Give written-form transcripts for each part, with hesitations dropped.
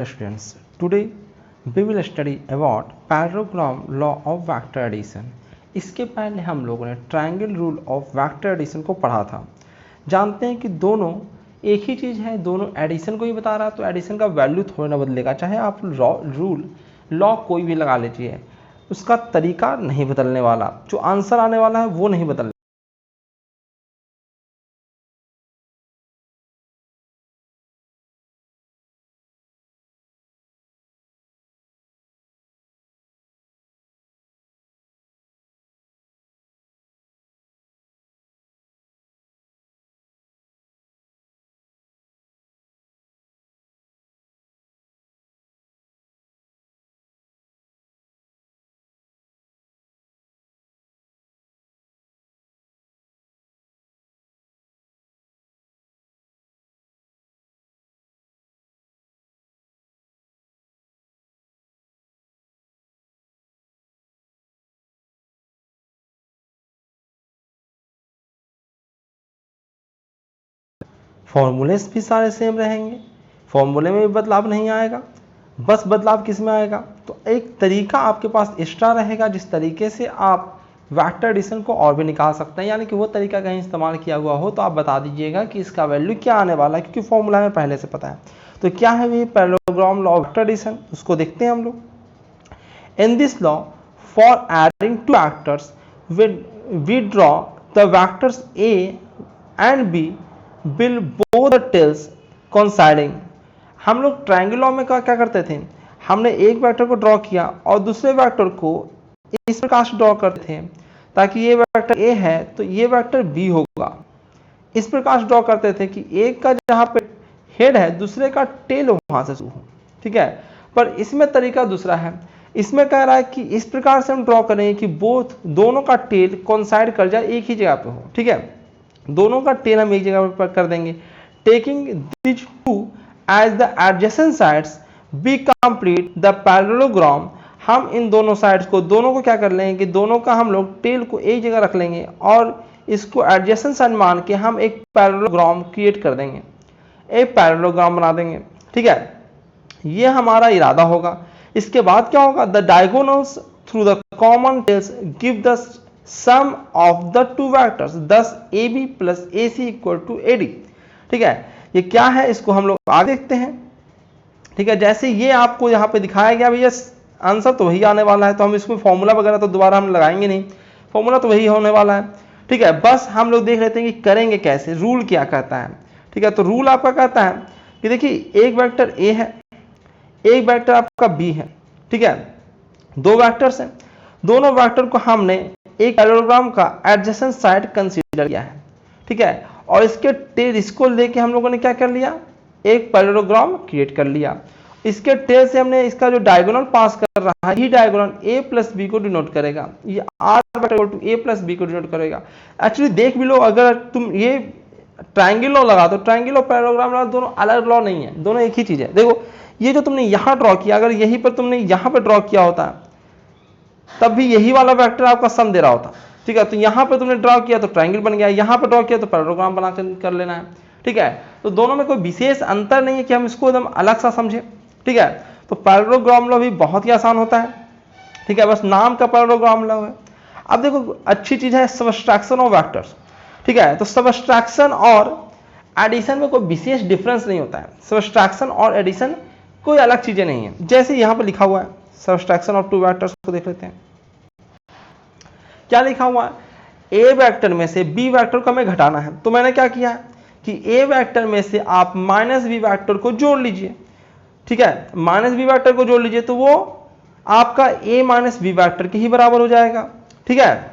Students, today we will study about parallelogram law of vector addition. इसके पहले हम लोगों ने triangle rule of vector addition को पढ़ा था। जानते हैं कि दोनों एक ही चीज़ है, दोनों एडिशन को ही बता रहा है, तो एडिशन का वैल्यू थोड़ा ना बदलेगा, चाहे आप रूल लॉ कोई भी लगा लीजिए, उसका तरीका नहीं बदलने वाला, जो आंसर आने वाला है वो नहीं बदल। फॉर्मूले भी सारे सेम रहेंगे, फॉर्मूले में भी बदलाव नहीं आएगा, बस बदलाव किस में आएगा, तो एक तरीका आपके पास एक्स्ट्रा रहेगा जिस तरीके से आप वेक्टर एडिशन को और भी निकाल सकते हैं, यानी कि वो तरीका कहीं इस्तेमाल किया हुआ हो तो आप बता दीजिएगा कि इसका वैल्यू क्या आने वाला है, क्योंकि फॉर्मूला में पहले से पता है। तो क्या है ये parallelogram law of vector addition, उसको देखते हैं हम लोग। In this law for adding two vectors we draw the vectors a and b will both the tails coinciding। हम लोग ट्रायंगल लॉ में क्या करते थे, हमने एक वेक्टर को ड्रॉ किया और दूसरे वेक्टर को इस प्रकार से ड्रॉ करते थे ताकि ये वेक्टर a है तो ये वेक्टर b होगा। इस प्रकार से ड्रॉ करते थे कि एक का जहां पे हेड है दूसरे का टेल वहां से शुरू हो, ठीक है। पर इसमें तरीका दूसरा है, इसमें कह रहा है कि इस प्रकार से हम ड्रॉ करें कि बोथ दोनों का टेल कोइंसाइड कर जाए, एक ही जगह पे हो, ठीक है। दोनों का टेल हम एक जगह पर कर देंगे, taking this two as the adjacent sides be complete the parallelogram. हम इन दोनों साइड्स को, दोनों को क्या कर लेंगे कि दोनों का हम लोग टेल को एक जगह रख लेंगे और इसको एडजेसेंट साइड मान के हम एक पैरेललोग्राम क्रिएट कर देंगे, एक पैरेललोग्राम बना देंगे, ठीक है। ये हमारा इरादा होगा। इसके बाद क्या होगा, the diagonals through the common tails give the sum of the two vectors, thus AB plus AC equal to AD, ठीक है। ये क्या है इसको हम लोग आगे देखते हैं, ठीक है। जैसे ये आपको यहाँ पे दिखाया गया, भैया आंसर तो वही आने वाला है, तो हम इसमें फॉर्मूला वगैरह तो दोबारा हम लगाएंगे नहीं, फॉर्मूला तो वही होने वाला है, ठीक है। बस हम लोग देख लेते हैं कि करेंगे कैसे, रूल क्या कहता है, ठीक है। तो रूल आपका कहता है कि देखिए एक वेक्टर A है, एक वेक्टर आपका B है, ठीक है। दो वेक्टर्स हैं, दोनों वेक्टर को हमने एक पैरेललोग्राम का एडजेसेंट साइड कंसीडर किया है, ठीक है। और इसके टेल, इसको लेके हम लोगों ने क्या कर लिया, एक पैरेललोग्राम क्रिएट कर लिया। इसके टेल से हमने इसका जो डायगोनल पास कर रहा है, ये डायगोनल a प्लस बी को डिनोट करेगा, ये r vector to a plus b को डिनोट करेगा। एक्चुअली देख भी लो, अगर तुम ये ट्रायंगल लॉ लगा दो, ट्रायंगल और पैरेललोग्राम लगा, दोनों अलग लॉ नहीं है, दोनों एक ही चीज है। देखो ये जो तुमने यहां ड्रॉ किया, अगर यहीं पर तुमने यहां पर ड्रॉ किया होता तब भी यही वाला वेक्टर आपका सम दे रहा होता, ठीक है। तो यहां पे तुमने ड्रॉ किया तो ट्रायंगल बन गया, यहां पे ड्रॉ किया तो पैरेललोग्राम बना कर लेना है, ठीक है। तो दोनों में कोई विशेष अंतर नहीं है कि हम इसको एकदम अलग सा समझे, ठीक है। तो पैरेललोग्राम लॉ भी बहुत ही आसान होता है, ठीक है, बस नाम का पैरेललोग्राम लॉ है। अब देखो अच्छी चीज है सबट्रैक्शन ऑफ वेक्टर्स, ठीक है। तो सबट्रैक्शन और एडिशन में कोई विशेष डिफरेंस नहीं होता है, सबट्रैक्शन और एडिशन कोई अलग चीजें नहीं है। जैसे यहां पर लिखा हुआ है सबट्रैक्शन ऑफ टू वेक्टर्स को देख लेते हैं, क्या लिखा हुआ है, ए वेक्टर में से बी वेक्टर को हमें घटाना है, तो मैंने क्या किया कि ए वेक्टर में से आप माइनस बी वेक्टर को जोड़ लीजिए, ठीक है। माइनस बी वेक्टर को जोड़ लीजिए तो वो आपका ए माइनस बी वेक्टर के ही बराबर हो जाएगा, ठीक है।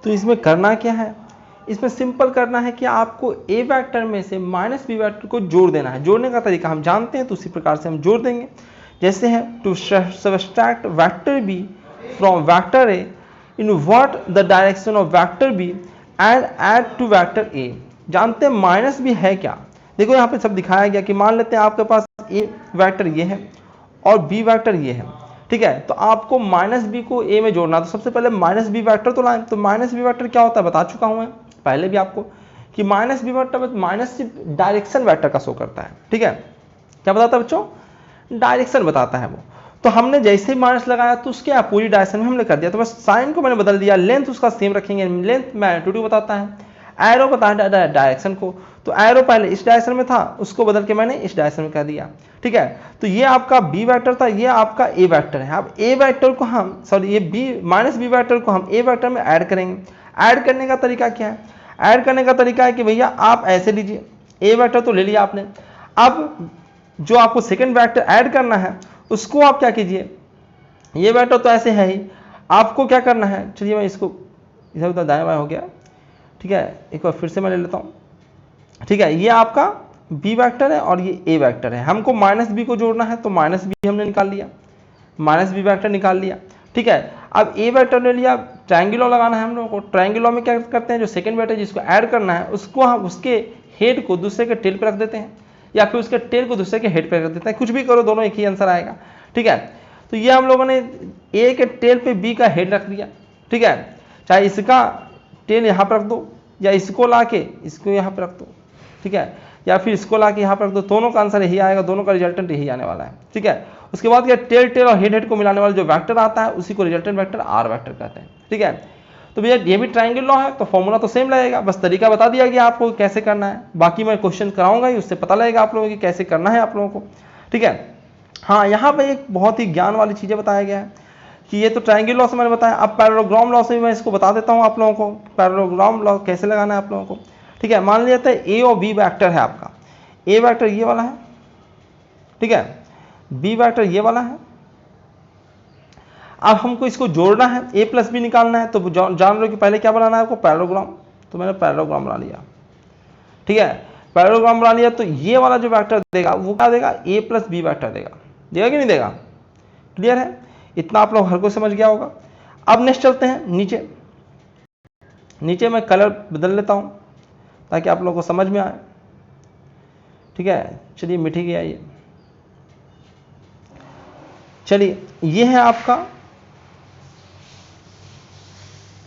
तो इसमें करना क्या है, इसमें सिंपल करना है कि आपको ए वेक्टर में से माइनस बी वेक्टर को जोड़ देना है। जोड़ने का तरीका हम जानते हैं, तो उसी प्रकार से हम जोड़ देंगे। जैसे है to subtract vector b from vector a in what the direction of vector b and add to vector a. जानते हैं माइनस बी है क्या, देखो यहाँ पे सब दिखाया गया कि मान लेते हैं आपके पास ए वेक्टर ये है और बी वेक्टर ये है, ठीक है। तो आपको माइनस बी को ए में जोड़ना, तो सबसे पहले माइनस बी वेक्टर तो लाएं। तो माइनस बी वेक्टर क्या होता है बता चुका हूं मैं पहले भी आपको कि माइनस बी वेक्टर माइनस सिर्फ डायरेक्शन वेक्टर का शो करता है, ठीक है। क्या बताता है बच्चों, डायरेक्शन बताता है वो। तो हमने जैसे ही माइनस लगाया तो उसके पूरी डायरेक्शन में हमने कर दिया, तो बस साइन को मैंने बदल दिया, लेंथ उसका सेम रखेंगे, लेंथ मैग्नीट्यूड बताता है, एरो बताता है डायरेक्शन को। तो एरो पहले इस डायरेक्शन में था, उसको बदल के मैंने इस डायरेक्शन में कर दिया, ठीक है। तो ये आपका बी वेक्टर था, ये आपका ए वेक्टर है। अब ए वेक्टर को हम ये बी माइनस बी वेक्टर को हम ए वेक्टर में ऐड करेंगे। ऐड करने का तरीका क्या है, ऐड करने का तरीका है कि भैया आप ऐसे लीजिए, ए वेक्टर तो ले लिया आपने, अब जो आपको सेकंड वेक्टर ऐड करना है उसको आप क्या कीजिए, ये वेक्टर तो ऐसे है ही, आपको क्या करना है, चलिए मैं इसको इधर उधर दाएं बाएं हो गया, ठीक है। एक बार फिर से मैं ले लेता हूँ, ठीक है। ये आपका बी वेक्टर है और ये ए वेक्टर है। हमको माइनस बी को जोड़ना है, तो माइनस बी हमने निकाल लिया, माइनस बी वेक्टर निकाल लिया, ठीक है। अब ए वेक्टर ले लिया, ट्रायंगुलर लगाना है हम लोगों को। ट्रायंगुलर में क्या करते हैं, जो सेकंड वेक्टर जिसको ऐड करना है उसको हम उसके हेड को दूसरे के टेल पे रख देते हैं, या फिर उसके टेल को दूसरे के हेड पे रख देते हैं, कुछ भी करो दोनों एक ही आंसर आएगा, ठीक है। तो ये हम लोगों ने ए के टेल पे बी का हेड रख दिया, ठीक है। चाहे इसका टेल यहाँ पर रख दो या इसको ला के इसको यहाँ पर रख दो, ठीक है, या फिर इसको ला के यहाँ पर रख दो, दोनों का आंसर यही आएगा, दोनों का रिजल्टेंट यही आने वाला है, ठीक है। उसके बाद क्या, टेल टेल और हेड हेड को मिलाने वाला जो वेक्टर आता है उसी को रिजल्टेंट वेक्टर आर वेक्टर कहते हैं, ठीक है। तो भैया ये भी ट्रायंगल लॉ है, तो फॉर्मूला तो सेम लगेगा, बस तरीका बता दिया गया आपको कैसे करना है। बाकी मैं क्वेश्चन कराऊंगा ही, उससे पता लगेगा आप लोगों को कैसे करना है आप लोगों को, ठीक है। हाँ, यहाँ पे एक बहुत ही ज्ञान वाली चीज़ें बताया गया है कि ये तो ट्रायंगल लॉ से मैंने बताया, अब पैरेललोग्राम लॉ से भी मैं इसको बता देता हूँ आप लोगों को, पैरेललोग्राम लॉ कैसे लगाना है आप लोगों को, ठीक है। मान लिया ए और बी वेक्टर है आपका, ए वेक्टर ये वाला है, ठीक है, बी वेक्टर ये वाला है। अब हमको इसको जोड़ना है, ए प्लस बी निकालना है, तो जान रहे हो कि पहले क्या बनाना है आपको, पैरेललोग्राम। तो मैंने पैरेललोग्राम बना लिया, ठीक है, पैरेललोग्राम बना लिया। तो ये वाला जो वेक्टर देगा वो क्या देगा, ए प्लस बी वेक्टर देगा, देगा कि नहीं देगा, क्लियर है, इतना आप लोग हर कोई समझ गया होगा। अब नेक्स्ट चलते हैं नीचे, नीचे मैं कलर बदल लेता हूं ताकि आप लोगों को समझ में आए, ठीक है। चलिए मिटी गया ये, चलिए ये है आपका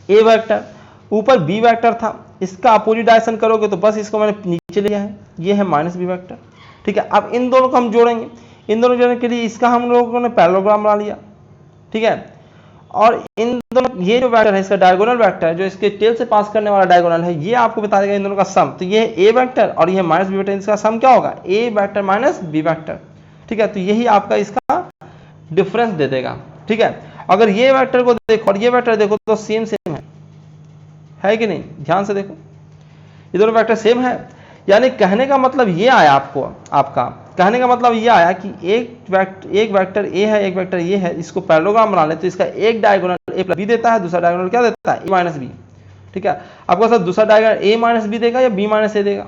ए वेक्टर, ऊपर बी वेक्टर था, इसका अपोजिट डायरेक्शन करोगे तो बस इसको मैंने नीचे लिया है, ये है माइनस बी वेक्टर, ठीक है। अब इन दोनों को हम जोड़ेंगे, इन दोनों जोड़ने के लिए इसका हम लोगों ने पैरेललोग्राम बना लिया, ठीक है। और इन दोनों, ये जो वेक्टर है इसका डायगोनल वेक्टर है, जो इसके टेल से पास करने वाला डायगोनल है, ये आपको बता देगा इन दोनों का सम। तो ये ए वेक्टर और ये माइनस बी वेक्टर, इसका सम क्या होगा, ए वेक्टर माइनस बी वेक्टर, ठीक है। तो यही आपका इसका डिफरेंस दे देगा, ठीक है। अगर ये वेक्टर को देखो और ये वेक्टर देखो तो सेम सेम है कि नहीं, ध्यान से देखो, ये दोनों वेक्टर सेम है। यानी कहने का मतलब ये आया आपको, आपका कहने का मतलब ये आया कि एक वेक्टर ए है, एक वेक्टर ये है, इसको पैरेललोग्राम बना ले तो इसका एक डायगोनल ए प्लस बी देता है, दूसरा डायगोनल क्या देता है, ए माइनस बी, ठीक है। आपको सर दूसरा डायगोनल ए माइनस बी देगा या बी माइनस ए देगा,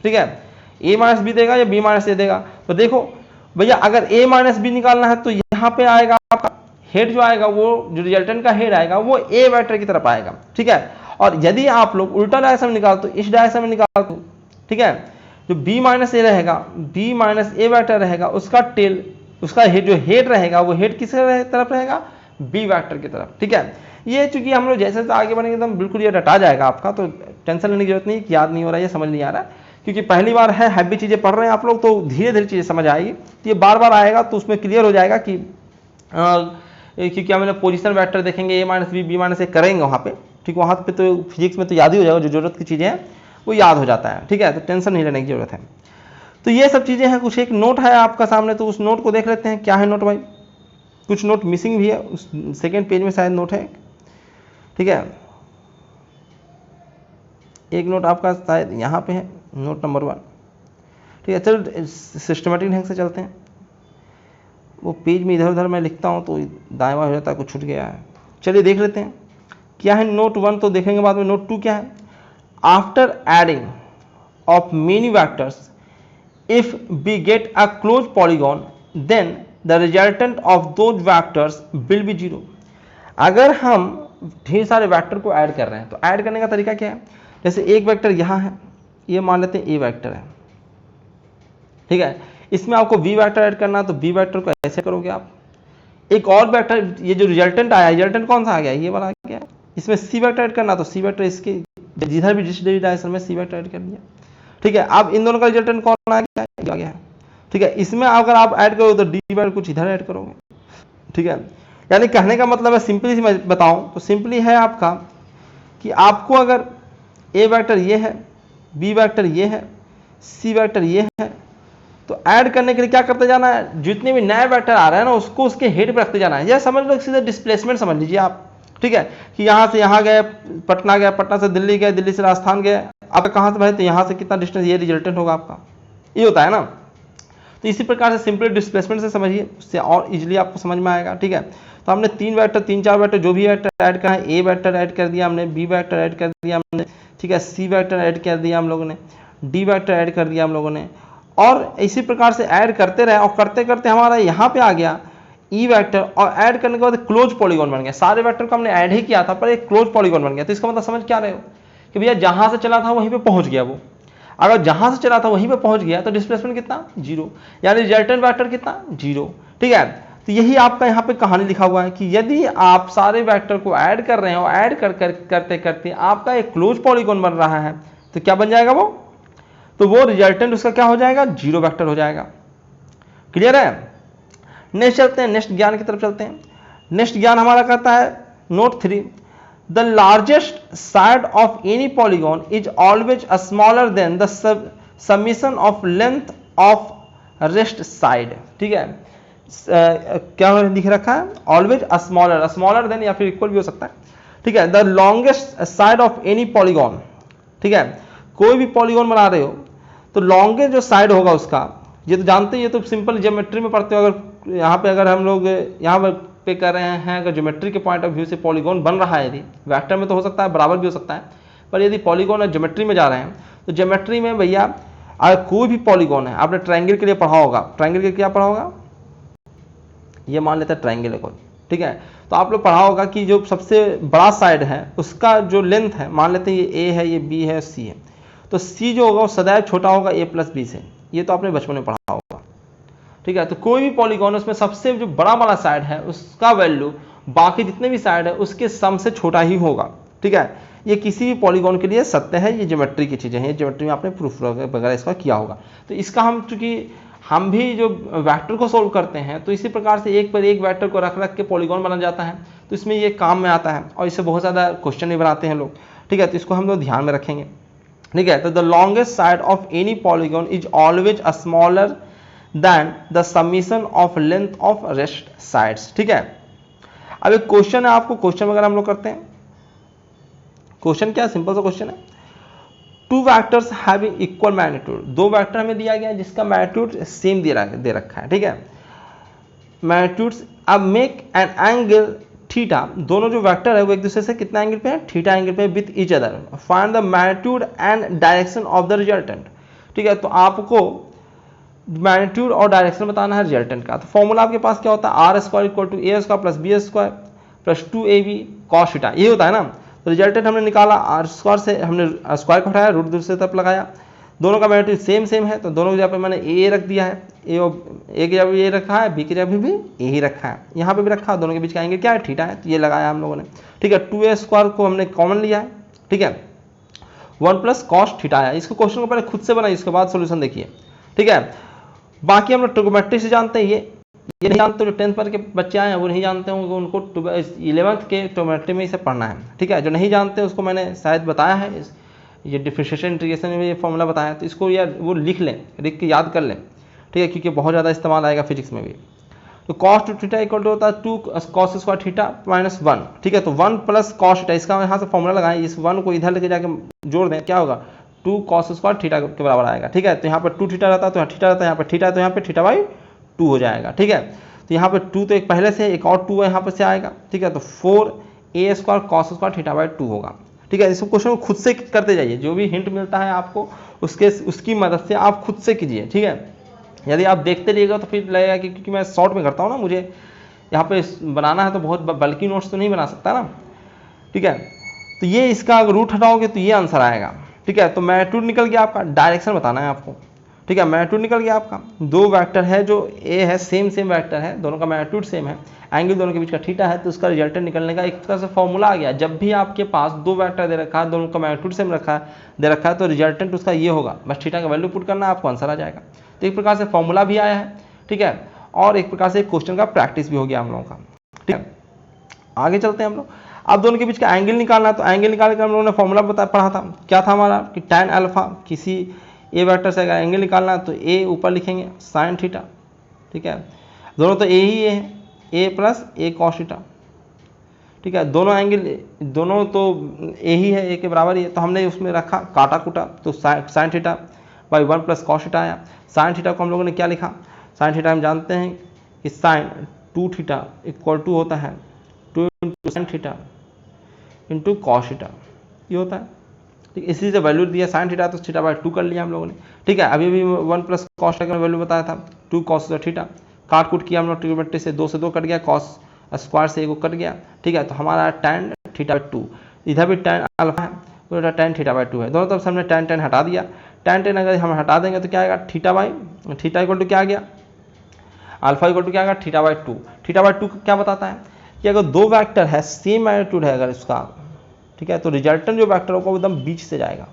ठीक है, ए माइनस बी देगा या बी माइनस ए देगा। तो देखो भैया, अगर ए माइनस बी निकालना है तो यहाँ पे आएगा आपका हेड जो आएगा, वो जो रिजल्टेंट का हेड आएगा वो ए वेक्टर की तरफ आएगा, ठीक है। और यदि आप लोग उल्टा डायरेक्शन में निकाल तो इस डायरेक्शन में निकाल दो, ठीक है। जो बी माइनस ए रहेगा, बी माइनस ए वेक्टर रहेगा, उसका टेल, उसका हेड जो हेड रहेगा वो हेड किस तरफ रहेगा, बी वेक्टर की तरफ, ठीक है। ये चूंकि हम लोग जैसे आगे बढ़ेंगे तो बिल्कुल ये रटा जाएगा आपका, तो टेंशन लेने की जरूरत नहीं, याद नहीं हो रहा है, समझ नहीं आ रहा है, क्योंकि पहली बार है, हैवी चीज़ें पढ़ रहे हैं आप लोग, तो धीरे धीरे चीज़ें समझ आएगी। तो ये बार बार आएगा तो उसमें क्लियर हो जाएगा कि क्योंकि हम पोजिशन वेक्टर देखेंगे, ए माइनस बी माइनस ए करेंगे वहाँ पे, ठीक, वहाँ पे तो फिजिक्स में तो याद ही हो जाएगा, जो जरूरत की चीज़ें हैं वो याद हो जाता है, ठीक है। तो टेंशन नहीं लेने की जरूरत है। तो ये सब चीज़ें हैं, कुछ एक नोट है आपका सामने, तो उस नोट को देख लेते हैं, क्या है नोट भाई, कुछ नोट मिसिंग भी है, उस सेकेंड पेज में शायद नोट है, ठीक है। एक नोट आपका शायद यहाँ पे है, नोट नंबर 1, ठीक है। चलो सिस्टमेटिक ढंग से चलते हैं, वो पेज में इधर उधर मैं लिखता हूँ तो दाएं बाएं हो जाता है, कुछ छूट गया है, चलिए देख लेते हैं। क्या है नोट 1 तो देखेंगे बाद में। नोट 2 क्या है, after adding of many vectors if we get a close polygon then the resultant of those vectors will be zero. अगर हम ढेर सारे वेक्टर को ऐड कर रहे हैं तो ऐड करने का तरीका क्या है, जैसे एक वेक्टर यहाँ है, ये मान लेते हैं ए वेक्टर है, ठीक है, इसमें आपको बी वेक्टर ऐड करना है तो बी वेक्टर को ऐसे करोगे आप। एक और वेक्टर, ये जो रिजल्टेंट आया, रिजल्टेंट कौन सा आ गया, ये वाला आ गया, इसमें सी वेक्टर ऐड करना तो सी वेक्टर इसके जिधर भी जिस डायरेक्शन में सी वेक्टर ऐड कर दिया, ठीक है। अब इन दोनों का रिजल्टेंट कौन आ गया है, ठीक है। इसमें अगर आप ऐड करोगे तो डी वेक्टर कुछ इधर ऐड करोगे, ठीक है। यानी कहने का मतलब है, सिंपली से मैं बताऊं तो सिंपली है आपका कि आपको अगर ए वेक्टर ये है, बी वेक्टर ये है, सी वेक्टर ये है, तो ऐड करने के लिए क्या करते जाना है, जितने भी नए वेक्टर आ रहे हैं ना उसको उसके हेड पे रखते जाना है। यह समझ लो सीधे डिस्प्लेसमेंट समझ लीजिए आप, ठीक है, कि यहाँ से यहाँ गए, पटना गए, पटना से दिल्ली गए, दिल्ली से राजस्थान गए, आप कहाँ से भाई, तो यहाँ से कितना डिस्टेंस, ये रिजल्टेंट होगा आपका, ये होता है ना। तो इसी प्रकार से सिंपली डिस्प्लेसमेंट से समझिए, उससे और इजीली आपको समझ में आएगा, ठीक है। तो हमने 3 वेक्टर 3-4 वेक्टर जो भी वेक्टर ऐड करा है, ए वेक्टर ऐड कर दिया हमने, बी वेक्टर ऐड कर दिया हमने, ठीक है, सी वेक्टर ऐड कर दिया हम लोगों ने, डी वेक्टर ऐड कर दिया हम लोगों ने, और इसी प्रकार से ऐड करते रहे और करते करते हमारा यहाँ पे आ गया ई वेक्टर, और ऐड करने के बाद क्लोज पॉलीगॉन बन गया। सारे वेक्टर को हमने ऐड ही किया था पर एक क्लोज पॉलीगॉन बन गया। तो इसका मतलब समझ क्या रहे हो कि भैया जहां से चला था वहीं पे पहुंच गया वो, अगर जहां से चला था वहीं पे पहुंच गया तो डिस्प्लेसमेंट कितना, जीरो, यानी रिजल्टेंट वेक्टर कितना, जीरो, ठीक है। तो यही आपका यहाँ पे कहानी लिखा हुआ है कि यदि आप सारे वेक्टर को ऐड कर रहे हैं और ऐड करते करते आपका एक क्लोज पॉलीगॉन बन रहा है तो क्या बन जाएगा वो, तो वो रिजल्टेंट उसका क्या हो जाएगा, जीरो वेक्टर हो जाएगा। क्लियर है। नेक्स्ट चलते हैं, नेक्स्ट ज्ञान की तरफ चलते हैं। नेक्स्ट ज्ञान हमारा कहता है note 3, the largest side of any polygon is always smaller than the summation of length of rest side, ठीक है। क्या लिख रखा है, ऑलवेज स्मॉलर, स्मॉलर देन या फिर इक्वल भी हो सकता है, ठीक है। The longest side of any polygon, ठीक है, कोई भी पॉलीगॉन बना रहे हो तो लॉन्गेस्ट जो साइड होगा उसका, ये तो जानते हैं, ये तो सिंपल ज्योमेट्री में पढ़ते हो। अगर यहाँ पे अगर हम लोग यहाँ पे कर रहे हैं, अगर ज्योमेट्री के पॉइंट ऑफ व्यू से पॉलीगॉन बन रहा है, यदि वेक्टर में तो हो सकता है बराबर भी हो सकता है, पर यदि पॉलीगॉन और ज्योमेट्री में जा रहे हैं तो ज्योमेट्री में भैया अगर कोई भी पॉलीगॉन है, आपने ट्रायंगल के लिए पढ़ा होगा, ट्रायंगल के क्या पढ़ा होगा, ये मान लेते हैं ट्रायंगल है कोई, ठीक है। तो आप लोग पढ़ा होगा कि जो सबसे बड़ा साइड है उसका जो लेंथ है, मान लेते हैं ये ए है, ये बी है, सी है, तो सी जो होगा वो सदैव छोटा होगा ए प्लस बी से, ये तो आपने बचपन में पढ़ा होगा, ठीक है। तो कोई भी पॉलीगॉन उसमें सबसे जो बड़ा वाला साइड है उसका वैल्यू बाकी जितने भी साइड है उसके सम से छोटा ही होगा, ठीक है। ये किसी भी पॉलीगॉन के लिए सत्य है, ये ज्योमेट्री की चीज़ें हैं, ज्योमेट्री में आपने प्रूफ वगैरह इसका किया होगा। तो इसका हम चूंकि हम भी जो वेक्टर को सोल्व करते हैं तो इसी प्रकार से एक पर एक वेक्टर को रख रख के पॉलीगॉन बना जाता है, तो इसमें ये काम में आता है और इससे बहुत ज़्यादा क्वेश्चन भी बनाते हैं लोग, ठीक है। तो इसको हम लोग ध्यान में रखेंगे, ठीक है। तो the longest side of any polygon is always a smaller than the summation of length of rest sides, ठीक है। अब एक क्वेश्चन है, आपको क्वेश्चन वगैरह हम लोग करते हैं। क्वेश्चन क्या, सिंपल सा क्वेश्चन है, two vectors having equal magnitude, दो वैक्टर हमें दिया गया है जिसका मैग्नीट्यूड सेम दे रखा है, ठीक है। मैग्नीट्यूड्स, अब मेक एन एंगल थीटा, दोनों जो वेक्टर है वो एक दूसरे से कितना एंगल पे है, थीटा एंगल पे with each other, find the magnitude and direction of the resultant, ठीक है। तो आपको मैग्नीट्यूड और डायरेक्शन बताना है रिजल्टेंट का। तो फॉर्मूला आपके पास क्या होता है, r square equal to a square plus b square plus 2ab cos theta, ये होता है ना। तो रिजल्टेंट हमने निकाला, आर स्क्वायर से हमने स्क्वायर को हटाया, रूट दूसरी तरफ लगाया, दोनों का मैग्नीट्यूड सेम है तो दोनों की जगह पे मैंने ए रख दिया है, ए की जगह ए रखा है, बी की जगह भी ए ही रखा है, यहाँ पे भी रखा है, दोनों के बीच का एंगल क्या है, थीटा है, तो ये लगाया हम लोगों ने, ठीक है। 2a स्क्वायर को हमने कॉमन लिया है, ठीक है, 1 प्लस कॉस थीटा है। इसको क्वेश्चन को पहले खुद से बनाइए, इसके बाद सोल्यूशन देखिए, ठीक है। बाकी हम लोग ट्रिग्नोमेट्री से जानते हैं, ये नहीं जानते, जो 10th पर के बच्चे आए हैं वो नहीं जानते होंगे, उनको 11th के ट्रिग्नोमेट्री में इसे पढ़ना है, ठीक है। जो नहीं जानते उसको मैंने शायद बताया है, ये डिफरेंशिएशन इंटीग्रेशन में ये फॉर्मूला बताया, तो इसको यार वो लिख लें, लिख के याद कर लें, ठीक है, क्योंकि बहुत ज़्यादा इस्तेमाल आएगा फिजिक्स में भी। तो cos two theta equal to होता है 2 कॉस स्क्वायर थीटा माइनस 1, ठीक है। तो 1 प्लस कॉस थीटा, इसका यहाँ से फॉर्मूला लगाएं, इस 1 को इधर लेके जाके जोड़ दें, क्या होगा, 2 कॉस स्क्वायर थीटा के बराबर आएगा, ठीक है। तो यहाँ पर 2 थीटा रहता है तो थीटा रहता है, यहाँ पर थीटा तो यहाँ पे थीटा बाई 2 हो जाएगा, ठीक है। तो यहाँ पे 2 तो एक पहले से, एक और 2 यहाँ पर से आएगा, ठीक है। तो 4 a square cos square theta by 2 होगा। ठीक है, इस क्वेश्चन को खुद से करते जाइए, जो भी हिंट मिलता है आपको उसकी मदद से आप खुद से कीजिए। ठीक है, यदि आप देखते रहिएगा तो फिर लगेगा कि क्योंकि मैं शॉर्ट में करता हूँ ना, मुझे यहाँ पे बनाना है तो बहुत बल्कि नोट्स तो नहीं बना सकता ना। ठीक है, तो ये इसका अगर रूट हटाओगे तो ये आंसर आएगा। ठीक है, तो मैग्नीट्यूड निकल गया आपका, डायरेक्शन बताना है आपको। ठीक है, मैग्नीट्यूड निकल गया आपका, दो वेक्टर है जो ए है, सेम वेक्टर है, दोनों का मैग्नीट्यूड सेम है, एंगल दोनों के बीच का थीटा है, तो उसका रिजल्टेंट निकलने का एक तरह से फॉर्मूला आ गया। जब भी आपके पास दो वेक्टर दे रखा है, दोनों का मैग्नीट्यूड सेम दे रखा है, तो रिजल्टेंट उसका ये होगा, बस थीटा का वैल्यू पुट करना है, आपको आंसर आ जाएगा। तो एक प्रकार से फॉर्मूला भी आया है। ठीक है, और एक प्रकार से क्वेश्चन का प्रैक्टिस भी हो गया हम लोगों का। ठीक है, आगे चलते हैं हम लोग। अब दोनों के बीच का एंगल निकालना है, तो एंगल निकाल कर हम लोगों ने फॉर्मूला पढ़ा था, क्या था हमारा कि tan अल्फा, किसी ए वेक्टर से अगर एंगल निकालना है तो ए ऊपर लिखेंगे साइन थीटा। ठीक है, दोनों तो ए ही है, ए प्लस ए कॉस थीटा। ठीक है, दोनों एंगल दोनों तो ए ही है, ए के बराबर ही है, तो हमने उसमें रखा काटा कुटा, तो sine theta by 1 plus cos theta आया। साइन थीटा को हम लोगों ने क्या लिखा, साइन थीटा हम जानते हैं कि साइन 2 थीटा इक्वल टू होता है 2 into sine theta into cos theta, ये होता है। ठीक, इसी से वैल्यू दिया साइन थीटा, तो थीटा बाई 2 कर लिया हम लोगों ने। ठीक है, अभी भी 1 प्लस कॉस थीटा का वैल्यू बताया था 2 कॉस थीटा, काट कुट किया हम लोग, ट्रिग्नोमेट्री से 2 से 2 कट गया, कॉस स्क्वायर से 1 कट गया। ठीक है, तो हमारा tan थीटा बाई 2, इधर भी tan अल्फा है, तो tan थीटा बाई 2 है, दोनों तरफ से हमने tan हटा दिया। tan अगर हम हटा देंगे तो क्या आएगा, थीटा इक्वल टू क्या आ गया, अल्फा इक्वल टू क्या आएगा, थीटा बाई 2। थीटा बाई 2 क्या बताता है कि अगर दो वेक्टर है, सेम मैग्नीट्यूड है अगर इसका, ठीक है, तो रिजल्टेंट जो वेक्टर होगा वो एकदम बीच से जाएगा,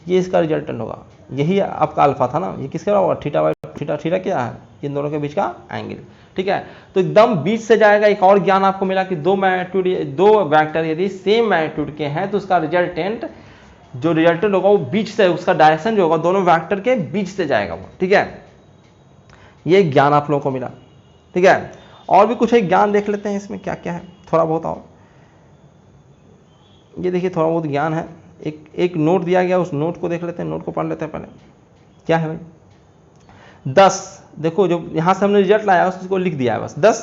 ये इसका रिजल्टेंट होगा। यही आपका अल्फा था ना, ये किसका होगा, थीटा बाई थीटा। थीटा क्या है, इन दोनों के बीच का एंगल। ठीक है, तो एकदम बीच से जाएगा। एक और ज्ञान आपको मिला कि दो वेक्टर यदि सेम मैग्नीट्यूड के हैं तो उसका रिजल्टेंट होगा वो बीच से, उसका डायरेक्शन जो होगा दोनों वेक्टर के बीच से जाएगा वो। ठीक है, ये ज्ञान आप लोगों को मिला। ठीक है, और भी कुछ एक ज्ञान देख लेते हैं इसमें क्या क्या है, थोड़ा बहुत और। ये देखिए थोड़ा बहुत ज्ञान है, एक नोट दिया गया, उस नोट को देख लेते हैं, नोट को पढ़ लेते हैं पहले। क्या है भाई, 10, देखो जो यहाँ से हमने रिजल्ट लाया उसको लिख दिया है बस, 10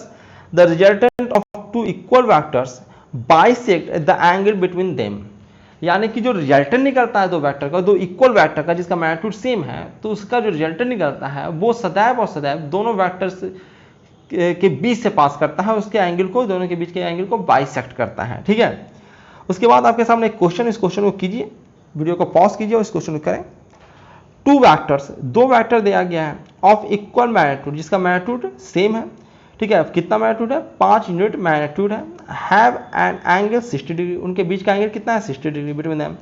the resultant of two equal vectors bisect the angle between them. यानी कि जो रिजल्टेंट निकलता है दो वेक्टर का, दो इक्वल वेक्टर का जिसका मैग्नीट्यूड सेम है, तो उसका जो रिजल्टेंट निकलता है वो सदैव और सदैव दोनों वेक्टर्स के बीच से पास करता है, उसके एंगल को, दोनों के बीच के एंगल को बाइसेक्ट करता है। ठीक है, उसके बाद आपके सामने एक क्वेश्चन, इस क्वेश्चन को कीजिए, वीडियो को पॉज कीजिए और इस क्वेश्चन को करें। टू वेक्टर्स, दो वेक्टर दिया गया है ऑफ इक्वल मैग्नीट्यूड, जिसका मैग्नीट्यूड सेम है। ठीक है, कितना मैग्नीट्यूड है, 5 यूनिट मैग्नीट्यूड है, हैव एन एंगल 60 डिग्री, उनके बीच का एंगल कितना है, 60 degree between them.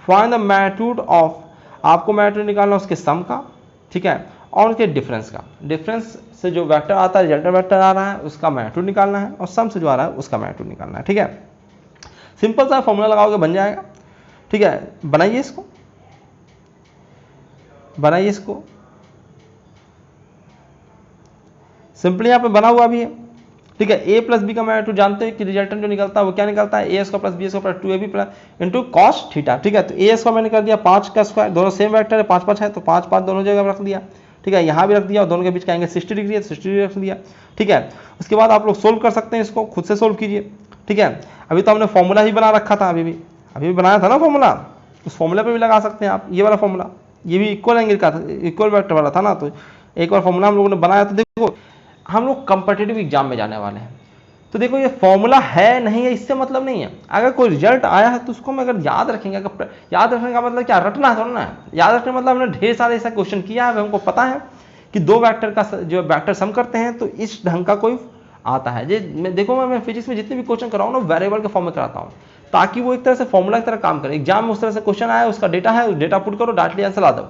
Find the magnitude of, आपको मैग्नीट्यूड निकालना उसके सम का, ठीक है, और उसके डिफरेंस का। डिफरेंस से जो वेक्टर आता है, रिजल्टेंट वेक्टर आ रहा है, उसका मैग्नीट्यूड निकालना है, और सम से जो आ रहा है उसका मैग्नीट्यूड निकालना है। ठीक है, सिंपल सा फॉर्मूला लगाओगे बन जाएगा। ठीक है, बनाइए इसको, बनाइए इसको, सिंपली यहाँ पे बना हुआ भी है। ठीक है, a प्लस बी का मैग्नीट्यूड जानते हैं कि रिजल्टेंट जो निकलता है वो क्या निकलता है, a square plus b square plus 2ab plus into cos theta. ठीक है, तो ए स्क्वायर मैंने कर दिया 5 का स्क्वायर, दोनों सेम वेक्टर है, 5 5 है, तो 5 5 दोनों जगह रख दिया। ठीक है, यहाँ भी रख दिया, और दोनों के बीच का एंगल 60 डिग्री है, 60 डिग्री रख दिया। ठीक है, उसके बाद आप लोग सोल्व कर सकते हैं, इसको खुद से सोल्व कीजिए। ठीक है, अभी तो हमने फॉर्मूला ही बना रखा था, अभी भी बनाया था ना फॉर्मूला, उस फॉर्मूला पे भी लगा सकते हैं आप, ये वाला फॉर्मूला, ये भी इक्वल एंगल का था, इक्वल वेक्टर वाला था ना, तो एक बार फॉर्मूला हम लोगों ने बनाया। तो देखो हम लोग कंपिटिटिव एग्जाम में जाने वाले हैं, तो देखो ये फॉर्मूला है नहीं है इससे मतलब नहीं है, अगर कोई रिजल्ट आया है तो उसको हम अगर याद रखेंगे, अगर याद रखने का मतलब क्या, रटना है थोड़ा ना है, याद रखने मतलब हमने ढेर सारे ऐसा क्वेश्चन किया है, हमको पता है कि दो वेक्टर का जो वेक्टर सम करते हैं तो इस ढंग का कोई आता है। देखो मैं फिजिक्स में जितने भी क्वेश्चन कराऊँ ना वेरिएबल के फॉर्म में कराता हूँ, ताकि वो एक तरह से फॉर्मूला की तरह काम करे। एग्जाम में उस तरह से क्वेश्चन आया, उसका डेटा है, डेटा पुट करो, डायरेक्टली आंसर ला दो।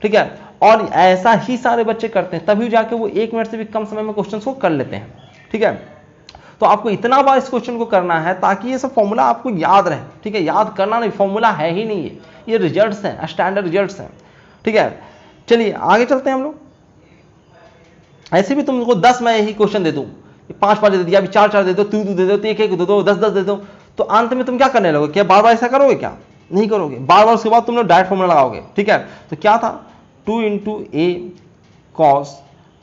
ठीक है, और ऐसा ही सारे बच्चे करते हैं, तभी जाके वो 1 मिनट से भी कम समय में क्वेश्चन को कर लेते हैं। ठीक है, तो आपको इतना बार इस क्वेश्चन को करना है ताकि ये सब फॉर्मूला आपको याद रहे। ठीक है, याद करना नहीं, फॉर्मूला है ही नहीं, ये रिजल्ट्स हैं, स्टैंडर्ड रिजल्ट्स हैं। ठीक है, चलिए आगे चलते हैं हम लोग। ऐसे भी तुमको 10 मैं यही क्वेश्चन दे दूं, 5 दे दिया, अभी 4 दे दो, 2 दे दो, 1 दे दो, 10 दे दो, तो अंत में तुम क्या करने लगोगे, क्या बार बार ऐसा करोगे, क्या नहीं करोगे, बार बार उसके बाद तुमने डायरेक्ट फॉर्मूला लगाओगे। ठीक है, तो क्या था, 2 into A cos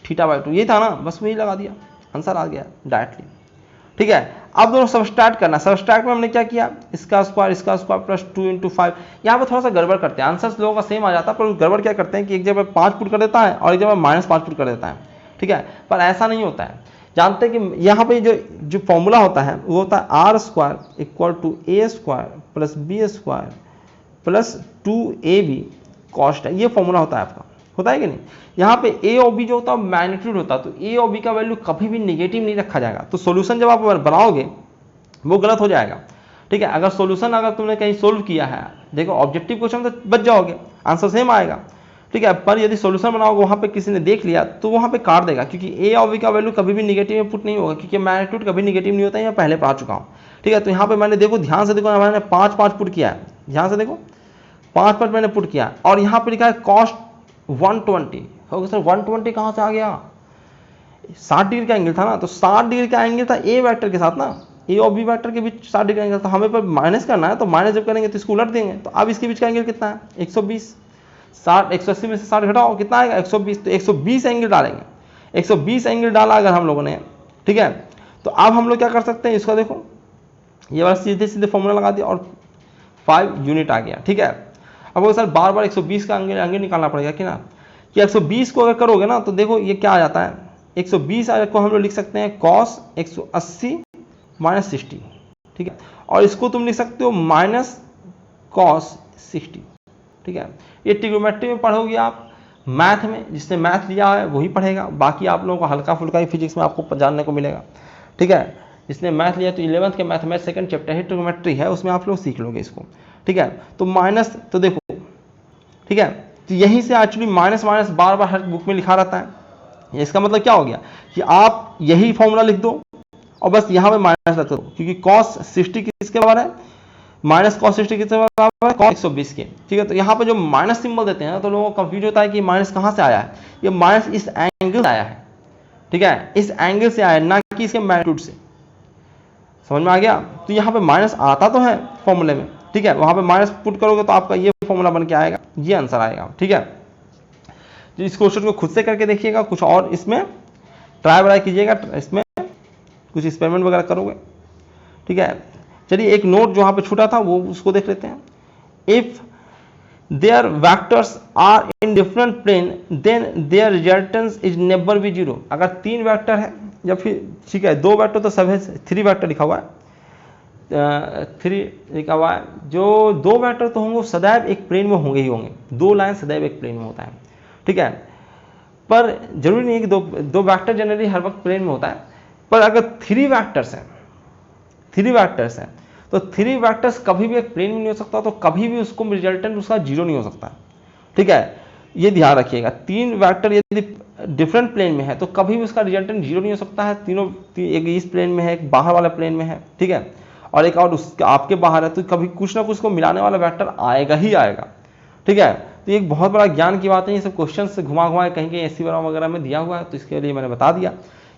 theta by 2, ये था ना, बस वही लगा दिया, आंसर आ गया डायरेक्टली। ठीक है। अब दोनों सबस्ट्रैक्ट करना, सबस्ट्रैक्ट में हमने क्या किया, इसका स्क्वायर प्लस 2 × 5। यहाँ पे थोड़ा सा गड़बड़ करते हैं, आंसर्स लोगों का सेम आ जाता है, पर गड़बड़ क्या करते हैं कि एक जगह 5 पुट कर देता है और एक जगह -5 पुट कर देता है, ठीक है। पर ऐसा नहीं होता है, जानते हैं कि यहाँ पे जो फॉर्मूला होता है वो होता है R² = A² plus B² plus 2AB cost है, ये फॉर्मूला होता है आपका, होता है कि नहीं। यहाँ पे A और B जो होता है मैग्नीट्यूड होता है, तो A और B का वैल्यू कभी भी नेगेटिव नहीं रखा जाएगा। तो सॉल्यूशन जब आप बनाओगे वो गलत हो जाएगा, ठीक है। अगर सॉल्यूशन अगर तुमने कहीं सोल्व किया है, देखो ऑब्जेक्टिव क्वेश्चन तो बच जाओगे, आंसर सेम आएगा, ठीक है। पर यदि सॉल्यूशन बनाओगे वहाँ पे किसी ने देख लिया तो वहाँ पे काट देगा, क्योंकि A और B का वैल्यू कभी भी नेगेटिव में पुट नहीं होगा, क्योंकि मैग्नीट्यूड कभी नेगेटिव नहीं होता है, मैं पहले पढ़ा चुका हूँ, ठीक है। तो यहाँ पे मैंने देखो ध्यान से देखो, मैंने 5 पुट किया है, ध्यान से देखो 5 मैंने पुट किया, और यहाँ पे लिखा है कॉस्ट 120। होगा सर 120 कहाँ से आ गया, 60 डिग्री का एंगल था ना, तो 60 डिग्री का एंगल था ए वेक्टर के साथ ना, ए और बी वेक्टर के बीच 60 डिग्री का एंगल था, हमें पर माइनस करना है, तो माइनस जब करेंगे तो इसको उलट देंगे। तो अब इसके बीच का एंगल कितना है, 120, 60 180 में से 60 घटाओ कितना आएगा 120, तो 120 एंगल डालेंगे, 120 एंगल डाला अगर हम लोगों ने, ठीक है। तो अब हम लोग क्या कर सकते हैं, इसका देखो ये वाला सीधे सीधे फॉर्मूला लगा दिया और 5 यूनिट आ गया, ठीक है। अब वो सर बार बार 120 का एंगल निकालना पड़ेगा कि ना, कि 120 को अगर करोगे ना तो देखो ये क्या आ जाता है, 120 को हम लोग लिख सकते हैं cos 180 - 60, ठीक है। और इसको तुम लिख सकते हो -cos 60, ठीक है। ये ट्रिग्नोमेट्री में पढ़ोगे आप, मैथ में जिसने मैथ लिया है वही पढ़ेगा, बाकी आप लोगों को हल्का फुल्का ही फिजिक्स में आपको जानने को मिलेगा, ठीक है। जिसने मैथ लिया तो 11th के मैथमेटिक्स सेकंड चैप्टर है ट्रिग्नोमेट्री है, उसमें आप लोग सीख लोगे इसको, ठीक है। तो माइनस तो देखो, ठीक है, तो यहीं से एक्चुअली माइनस बार बार हर बुक में लिखा रहता है। इसका मतलब क्या हो गया कि आप यही फॉर्मूला लिख दो और बस यहाँ पे माइनस रख दो, क्योंकि cos 60 किसके बराबर है, -cos 60 किसके बराबर है, cos 120 के, ठीक है। तो यहाँ पे जो माइनस सिंबल देते हैं तो लोगों को कंफ्यूज होता है कि माइनस कहाँ से आया है, ये माइनस इस एंगल से आया है, ठीक है, इस एंगल से आया है, ना कि इसके मैग्नीट्यूड से, समझ में आ गया। तो यहाँ पे माइनस आता तो है फॉर्मूले में, ठीक है, वहाँ पे माइनस पुट करोगे तो आपका ये फॉर्मूला बन के आएगा, ये आंसर आएगा, ठीक है। तो इस क्वेश्चन को खुद से करके देखिएगा, कुछ और इसमें ट्राई व्राई कीजिएगा, इसमें कुछ एक्सपेरिमेंट वगैरह करोगे, ठीक है। चलिए एक नोट जो वहाँ पे छूटा था वो उसको देख लेते हैं। If their vectors are in different plane then their resultants is never be 0। अगर 3 वैक्टर है या फिर ठीक है 2 वैक्टर तो सब है, 3 वैक्टर लिखा हुआ है, 3 लिखा हुआ है, जो 2 वैक्टर तो होंगे सदैव एक प्लेन में होंगे ही होंगे, 2 लाइन सदैव एक प्लेन में होता है, ठीक है। पर जरूरी नहीं है कि दो वैक्टर जनरली हर वक्त प्लेन में होता है, पर अगर 3 वैक्टर्स हैं, 3 वैक्टर्स हैं तो 3 वैक्टर्स कभी भी एक प्लेन में नहीं हो सकता, तो कभी भी उसको रिजल्टेंट उसका 0 नहीं हो सकता, ठीक है। ये ध्यान रखिएगा, 3 वैक्टर यदि डिफरेंट प्लेन में है तो कभी भी उसका रिजल्टेंट 0 नहीं हो सकता है। तीनों एक इस प्लेन में है, एक बाहर वाले प्लेन में है, ठीक है, और एक और उसके आपके बाहर है, तो कभी कुछ ना कुछ को मिलाने वाला वेक्टर आएगा ही आएगा, ठीक है। तो एक बहुत बड़ा ज्ञान की बात है, ये सब क्वेश्चन से घुमा कहीं कहीं एससी वगैरह में दिया हुआ है, तो इसके लिए मैंने बता दिया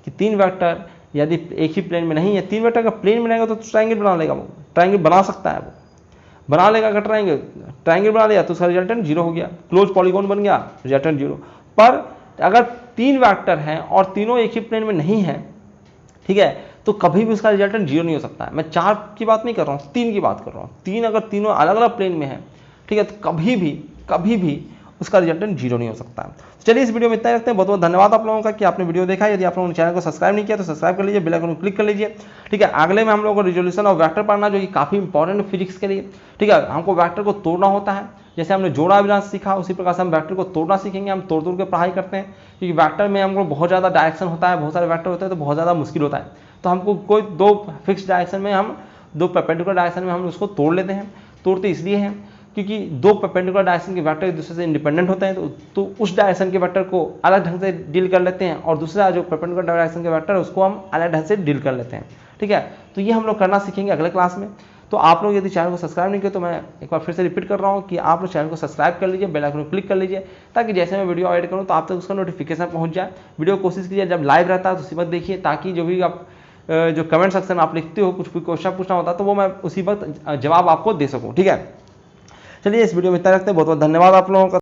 कि 3 वेक्टर यदि एक ही प्लेन में नहीं है, 3 वेक्टर का प्लेन में रहेगा तो ट्रायंगल बना लेगा, वो ट्रायंगल बना सकता है, वो बना लेगा। अगर ट्रायंगल बना लिया तो उसका रिजल्टेंट 0 हो गया, क्लोज पॉलीगॉन बन गया, रिजल्टेंट 0। पर अगर 3 वेक्टर हैं और तीनों एक ही प्लेन में नहीं है, ठीक है, तो कभी भी उसका रिजल्टेंट 0 नहीं हो सकता है। मैं 4 की बात नहीं कर रहा हूँ, 3 की बात कर रहा हूँ। 3 अगर तीनों अलग अलग प्लेन में है, ठीक है, तो कभी भी उसका रिजल्टेंट 0 नहीं हो सकता है। चलिए इस वीडियो में इतना ही रखते हैं। बहुत बहुत धन्यवाद आप लोगों का कि आपने वीडियो देखा। यदि आप लोगों ने चैनल को सब्सक्राइब नहीं किया तो सब्सक्राइब कर लीजिए, बेल आइकन को क्लिक कर लीजिए, ठीक है। अगले में हम लोगों को रिजोल्यूशन और वेक्टर पढ़ना, जो कि काफ़ी इंपॉर्टेंट फिजिक्स के लिए, ठीक है। हमको वेक्टर को तोड़ना होता है, जैसे हमने जोड़ा अभिलाष सीखा उसी प्रकार से हम वेक्टर को तोड़ना सीखेंगे। हम तोड़ के पढ़ाई करते हैं, क्योंकि वेक्टर में हमको बहुत ज़्यादा डायरेक्शन होता है, बहुत सारे वेक्टर होते हैं, तो बहुत ज़्यादा मुश्किल होता है। तो हमको कोई 2 फिक्स डायरेक्शन में, हम 2 परपेंडिकुलर डायरेक्शन में हम उसको तोड़ लेते हैं। तोड़ते इसलिए हैं क्योंकि 2 परपेंडिकुलर डायरेक्शन के वेक्टर एक दूसरे से इंडिपेंडेंट होते हैं, तो उस डायरेक्शन के वेक्टर को अलग ढंग से डील कर लेते हैं, और दूसरा जो परपेंडिकुलर डायरेक्शन के वेक्टर है उसको हम अलग ढंग से डील कर लेते हैं, ठीक है। तो ये हम लोग करना सीखेंगे अगले क्लास में। तो आप लोग यदि चैनल को सब्सक्राइब नहीं किया तो मैं एक बार फिर से रिपीट कर रहा हूँ कि आप लोग चैनल को सब्सक्राइब कर लीजिए, बेल आइकन को क्लिक कर लीजिए, ताकि जैसे मैं वीडियो ऐड करूँ तो आप तक उसका नोटिफिकेशन पहुँच जाए। वीडियो कोशिश कीजिए जब लाइव रहता है तो उसी वक्त देखिए, ताकि जो भी आप जो कमेंट सेक्शन आप लिखते हो, कुछ भी क्वेश्चन पूछना होता है तो वो मैं उसी वक्त जवाब आपको दे सकूँ, ठीक है। चलिए इस वीडियो में इतना रखते हैं। बहुत बहुत धन्यवाद आप लोगों का।